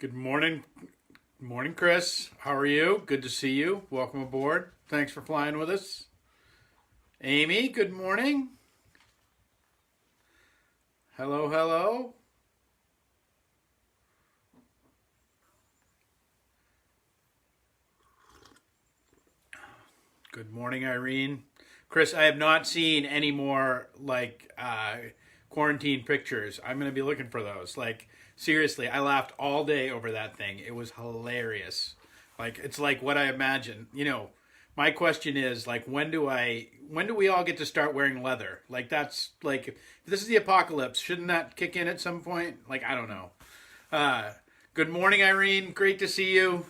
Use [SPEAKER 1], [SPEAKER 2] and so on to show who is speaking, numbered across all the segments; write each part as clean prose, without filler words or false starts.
[SPEAKER 1] Good morning. Morning, Chris. How are you? Good to see you. Welcome aboard. Thanks for flying with us. Amy, good morning. Hello, hello. Good morning, Irene. Chris, I have not seen any more quarantine pictures. I'm going to be looking for those. Seriously, I laughed all day over that thing. It was hilarious. It's like what I imagine. My question is when do we all get to start wearing leather? If this is the apocalypse, shouldn't that kick in at some point? I don't know. Uh Good morning, Irene. Great to see you.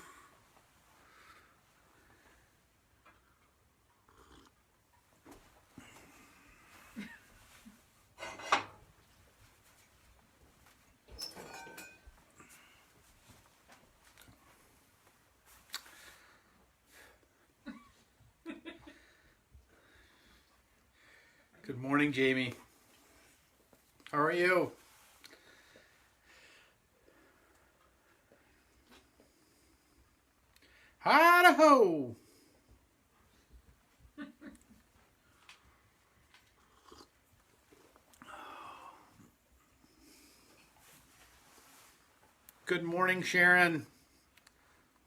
[SPEAKER 1] Good morning, Jamie. How are you? Hi-ho! Good morning, Sharon.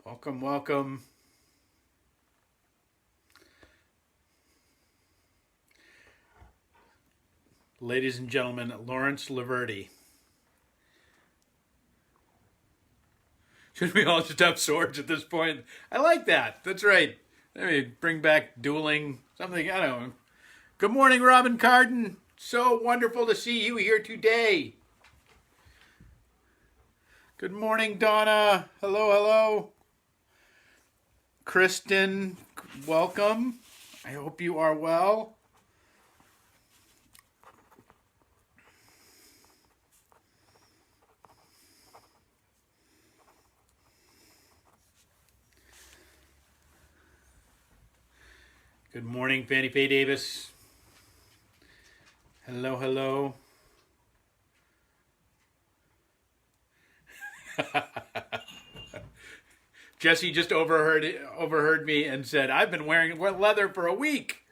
[SPEAKER 1] Welcome, welcome. Ladies and gentlemen, Lawrence Laverty. Should we all just have swords at this point? I like that. That's right. Maybe bring back dueling, something, I don't know. Good morning, Robin Carden. So wonderful to see you here today. Good morning, Donna. Hello, hello. Kristen, welcome. I hope you are well. Good morning, Fannie Faye Davis. Hello, hello. Jesse just overheard me and said, "I've been wearing leather for a week."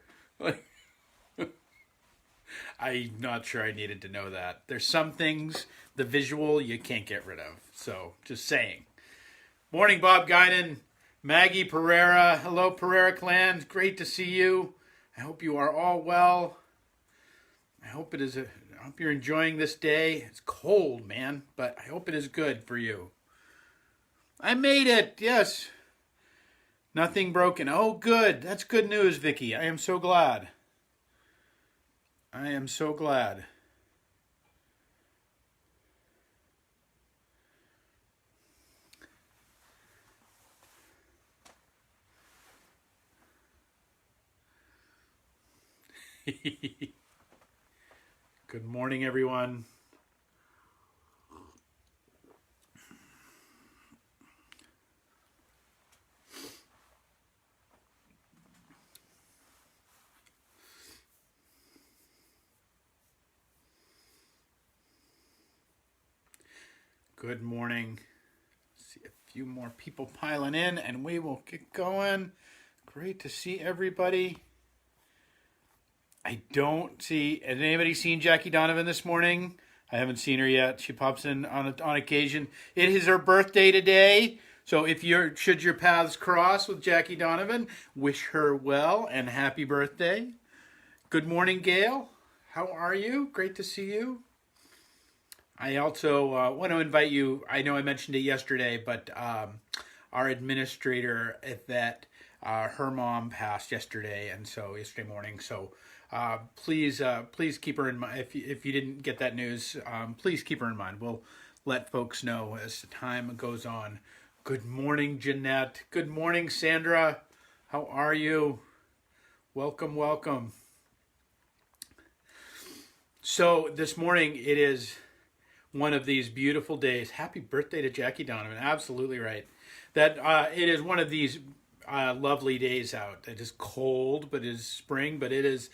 [SPEAKER 1] I'm not sure I needed to know that. There's some things, the visual, you can't get rid of. So, just saying. Morning, Bob Guinan. Maggie Pereira. Hello, Pereira clan. Great to see you. I hope you are all well. I hope I hope you're enjoying this day. It's cold, man, but I hope it is good for you. I made it. Yes. Nothing broken. Oh, good. That's good news, Vicky. I am so glad. I am so glad. Good morning, everyone. Good morning. See a few more people piling in and we will get going. Great to see everybody. I don't see. Has anybody seen Jackie Donovan this morning? I haven't seen her yet. She pops in on occasion. It is her birthday today, so if should your paths cross with Jackie Donovan, wish her well and happy birthday. Good morning, Gail. How are you? Great to see you. I also want to invite you. I know I mentioned it yesterday, but our administrator at that her mom passed yesterday, and so yesterday morning. So please keep her in mind. If you didn't get that news, please keep her in mind. We'll let folks know as the time goes on. Good morning, Jeanette. Good morning, Sandra. How are you? Welcome, welcome. So this morning it is one of these beautiful days. Happy birthday to Jackie Donovan. Absolutely right. That it is one of these lovely days out. It is cold, but it is spring. But it is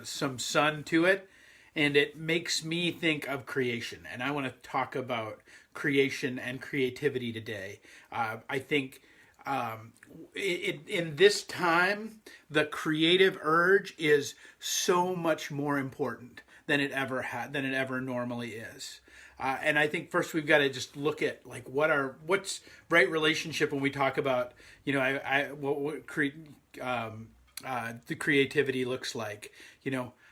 [SPEAKER 1] some sun to it, and it makes me think of creation. And I want to talk about creation and creativity today. I think in this time, the creative urge is so much more important than it ever normally is. And I think first we've got to just look at like what's right relationship when we talk about the creativity looks like.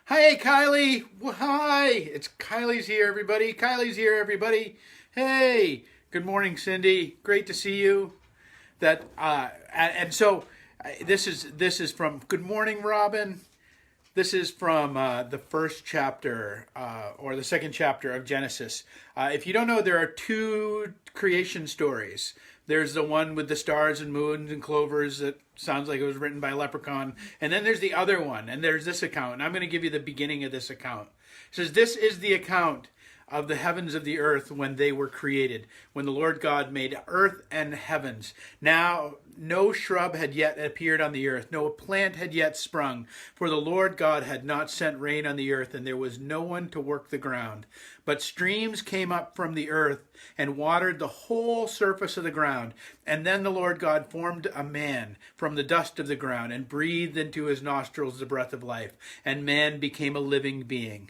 [SPEAKER 1] Hi Kylie, hi, it's Kylie's here, everybody. Kylie's here, everybody. Hey, good morning, Cindy. Great to see you. So this is from Good Morning, Robin. This is from the first chapter or the second chapter of Genesis. If you don't know, there are two creation stories. There's the one with the stars and moons and clovers that sounds like it was written by a leprechaun. And then there's the other one, and there's this account. And I'm going to give you the beginning of this account. It says, "This is the account of the heavens of the earth when they were created, when the Lord God made earth and heavens. Now no shrub had yet appeared on the earth, no plant had yet sprung, for the Lord God had not sent rain on the earth, and there was no one to work the ground. But streams came up from the earth and watered the whole surface of the ground. And then the Lord God formed a man from the dust of the ground and breathed into his nostrils the breath of life, and man became a living being.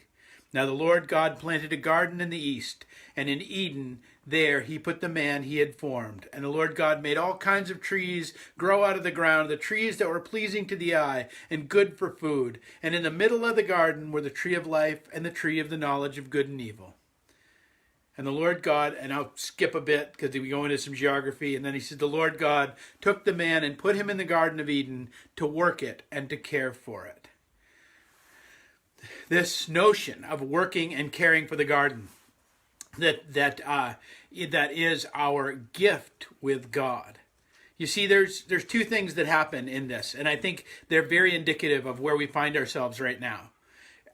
[SPEAKER 1] Now the Lord God planted a garden in the east, and in Eden there he put the man he had formed. And the Lord God made all kinds of trees grow out of the ground, the trees that were pleasing to the eye and good for food. And in the middle of the garden were the tree of life and the tree of the knowledge of good and evil. And the Lord God," and I'll skip a bit because we go into some geography, and then he said, "The Lord God took the man and put him in the Garden of Eden to work it and to care for it." This notion of working and caring for the garden, that is our gift with God. You see, there's two things that happen in this, and I think they're very indicative of where we find ourselves right now.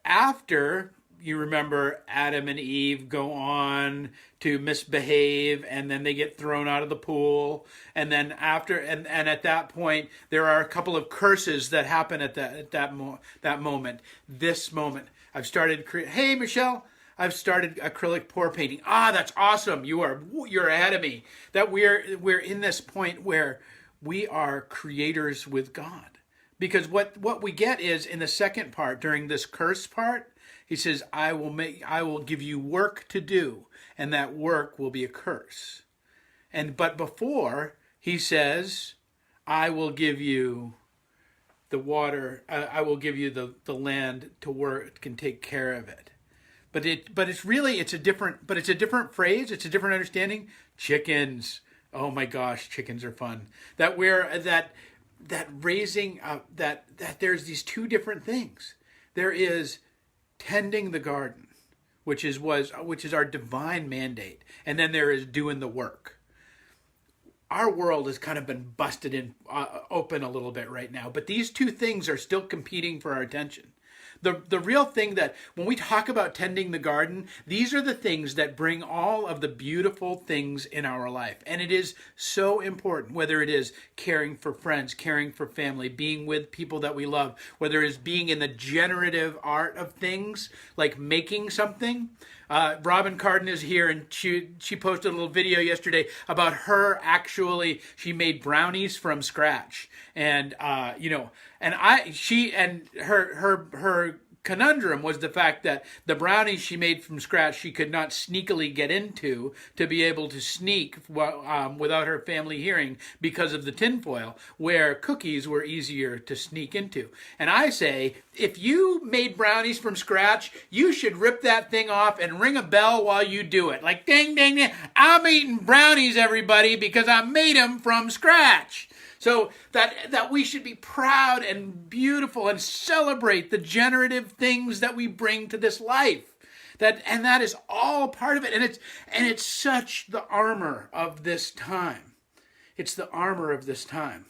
[SPEAKER 1] After, you remember, Adam and Eve go on to misbehave, and then they get thrown out of the pool, and then at that point there are a couple of curses that happen at that moment. This moment, I've started. Hey, Michelle. I've started acrylic pour painting. That's awesome. You're ahead of me. That we're in this point where we are creators with God. Because what we get is in the second part, during this curse part, he says, I will give you work to do, and that work will be a curse. But before, he says, I will give you the water, I will give you the land to work and take care of it. But it's a different phrase, it's a different understanding. Chickens. Oh my gosh, chickens are fun. That there's these two different things. There is tending the garden, which is our divine mandate, and then there is doing the work. Our world has kind of been busted open a little bit right now, but these two things are still competing for our attention. The real thing that when we talk about tending the garden, these are the things that bring all of the beautiful things in our life. And it is so important, whether it is caring for friends, caring for family, being with people that we love, whether it is being in the generative art of things, like making something. Robin Carden is here, and she posted a little video yesterday about she made brownies from scratch. And her conundrum was the fact that the brownies she made from scratch she could not sneakily get into to be able to sneak without her family hearing because of the tinfoil, where cookies were easier to sneak into. And I say, if you made brownies from scratch, you should rip that thing off and ring a bell while you do it. Like, ding, ding, ding, I'm eating brownies, everybody, because I made them from scratch. So that we should be proud and beautiful and celebrate the generative things that we bring to this life. That is all part of it. And it's such the armor of this time. It's the armor of this time.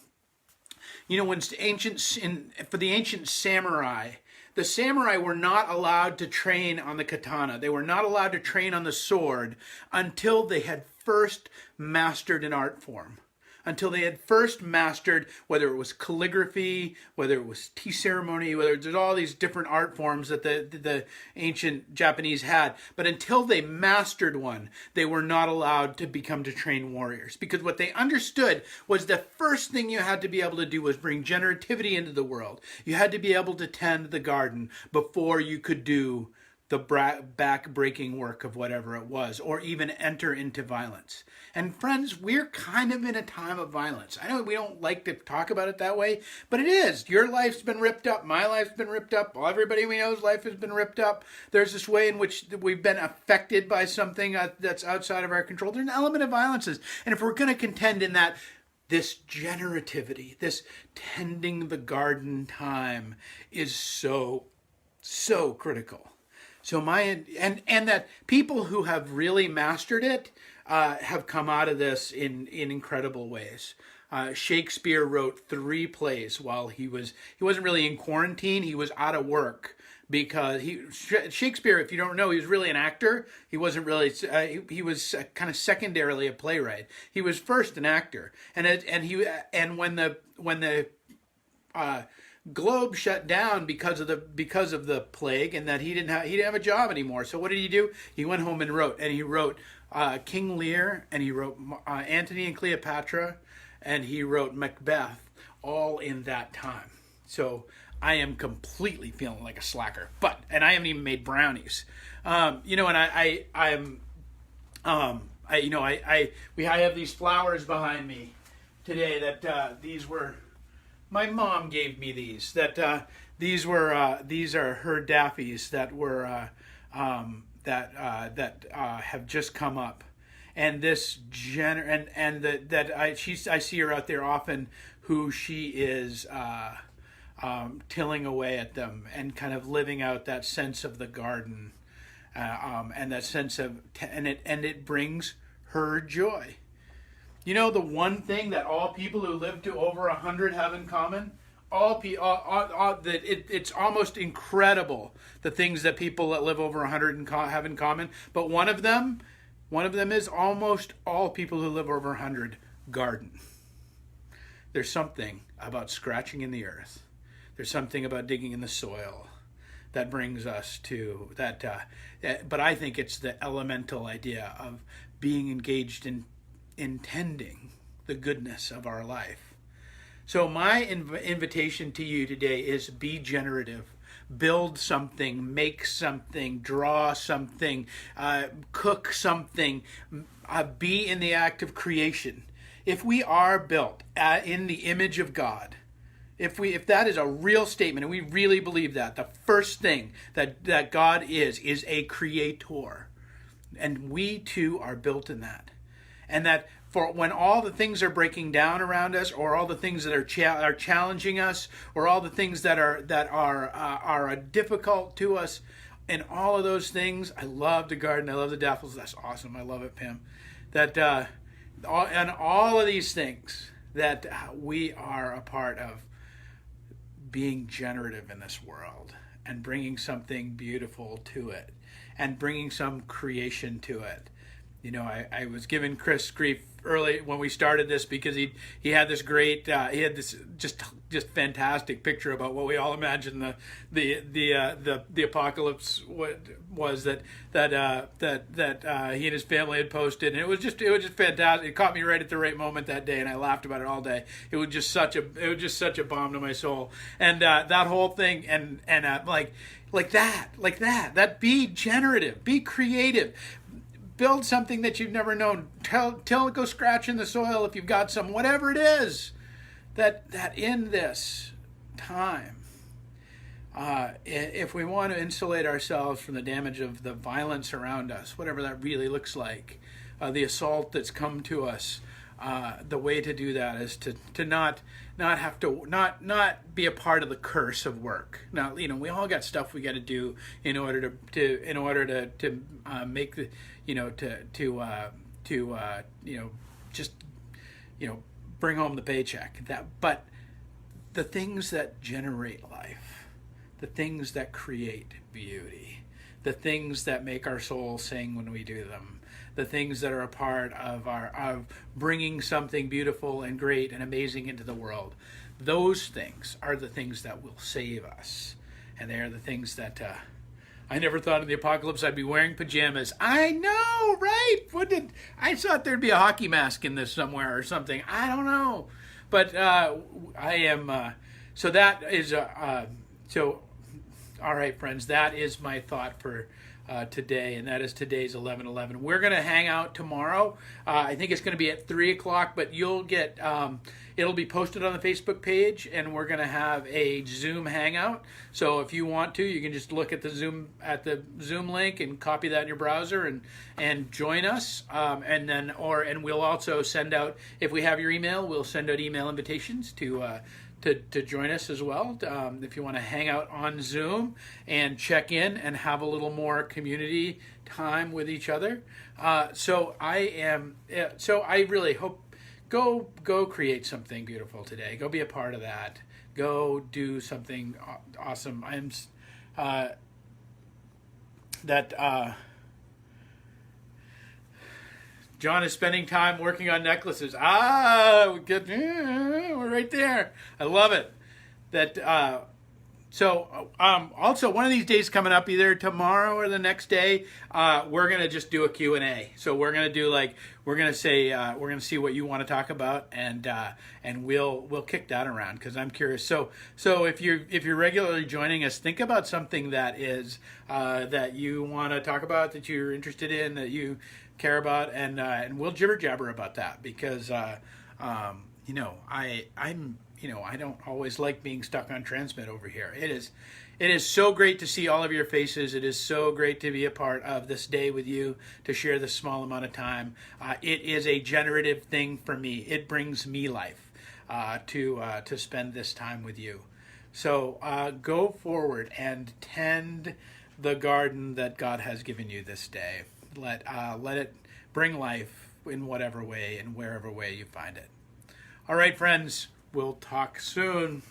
[SPEAKER 1] When for the ancient samurai, the samurai were not allowed to train on the katana. They were not allowed to train on the sword until they had first mastered an art form. until they had first mastered, whether it was calligraphy, whether it was tea ceremony, whether there's all these different art forms that the ancient Japanese had. But until they mastered one, they were not allowed to become to train warriors. Because what they understood was the first thing you had to be able to do was bring generativity into the world. You had to be able to tend the garden before you could do the back-breaking work of whatever it was, or even enter into violence. And friends, we're kind of in a time of violence. I know we don't like to talk about it that way, but it is. Your life's been ripped up. My life's been ripped up. Everybody we know's life has been ripped up. There's this way in which we've been affected by something that's outside of our control. There's an element of violences. And if we're going to contend in that, this generativity, this tending the garden time is so critical. So and that people who have really mastered it have come out of this in incredible ways. Shakespeare wrote 3 plays while he wasn't really in quarantine. He was out of work because Shakespeare, if you don't know, he was really an actor. He wasn't really. He was kind of secondarily a playwright. He was first an actor, and when the Globe shut down because of the plague, and that he didn't have a job anymore. So what did he do? He went home and wrote, King Lear, and he wrote Antony and Cleopatra, and he wrote Macbeth, all in that time. So I am completely feeling like a slacker, and I haven't even made brownies. I have these flowers behind me today that these were. My mom gave me these. These are her daffies that have just come up, and I see her out there often, who she is tilling away at them and kind of living out that sense of the garden, and that sense of and it brings her joy. You know, the one thing that all people who live to over 100 have in common? It's almost incredible, the things that people that live over 100 have in common. But one of them is almost all people who live over 100 garden. There's something about scratching in the earth. There's something about digging in the soil that brings us to that. But I think it's the elemental idea of being engaged in tending the goodness of our life. So my invitation to you today is be generative. Build something, make something, draw something, cook something, be in the act of creation. If we are built in the image of God, if that is a real statement, and we really believe that, the first thing that God is a creator, and we too are built in that. And that for when all the things are breaking down around us, or all the things that are challenging us, or all the things that are difficult to us, and all of those things, I love the garden, I love the daffodils. That's awesome. I love it, Pam. And all of these things that we are a part of, being generative in this world and bringing something beautiful to it, and bringing some creation to it. You know, I was giving Chris grief early when we started this because he had this great he had this just fantastic picture about what we all imagined the apocalypse was that he and his family had posted, and it was just fantastic. It caught me right at the right moment that day, and I laughed about it all day. It was just such a balm to my soul, and that whole thing, and like that be generative, be creative. Build something that you've never known. Tell it, go scratch in the soil if you've got some, whatever it is, that in this time, if we want to insulate ourselves from the damage of the violence around us, whatever that really looks like, the assault that's come to us, the way to do that is to not be a part of the curse of work. Now, you know, we all got stuff we got to do in order to make the, bring home the paycheck. But the things that generate life, the things that create beauty, the things that make our soul sing when we do them, the things that are a part of bringing something beautiful and great and amazing into the world. Those things are the things that will save us, and they are the things that I never thought in the apocalypse I'd be wearing pajamas. I know, right? I thought there'd be a hockey mask in this somewhere or something. I don't know, but I am. So that is so. All right, friends, that is my thought for today, and that is today's 11:11. We're going to hang out tomorrow. I think it's going to be at 3 o'clock, but you'll get it'll be posted on the Facebook page, and we're going to have a Zoom hangout. So if you want to, you can just look at the Zoom link and copy that in your browser and join us. And we'll also send out, if we have your email, we'll send out email invitations to join us as well, if you want to hang out on Zoom and check in and have a little more community time with each other. So I really hope, go create something beautiful today. Go be a part of that. Go do something awesome. John is spending time working on necklaces. We're right there. I love it. Also, one of these days coming up, either tomorrow or the next day, we're going to just do a Q&A. So we're going to do we're going to see what you want to talk about, and we'll kick that around because I'm curious. So if you're regularly joining us, think about something that is that you want to talk about, that you're interested in, that you care about, and we'll jibber jabber about that because I don't always like being stuck on transmit over here. It is so great to see all of your faces. It is so great to be a part of this day with you, to share this small amount of time. It is a generative thing for me. It brings me life to spend this time with you. So go forward and tend the garden that God has given you this day. Let it bring life in whatever way and wherever way you find it. All right, friends, we'll talk soon.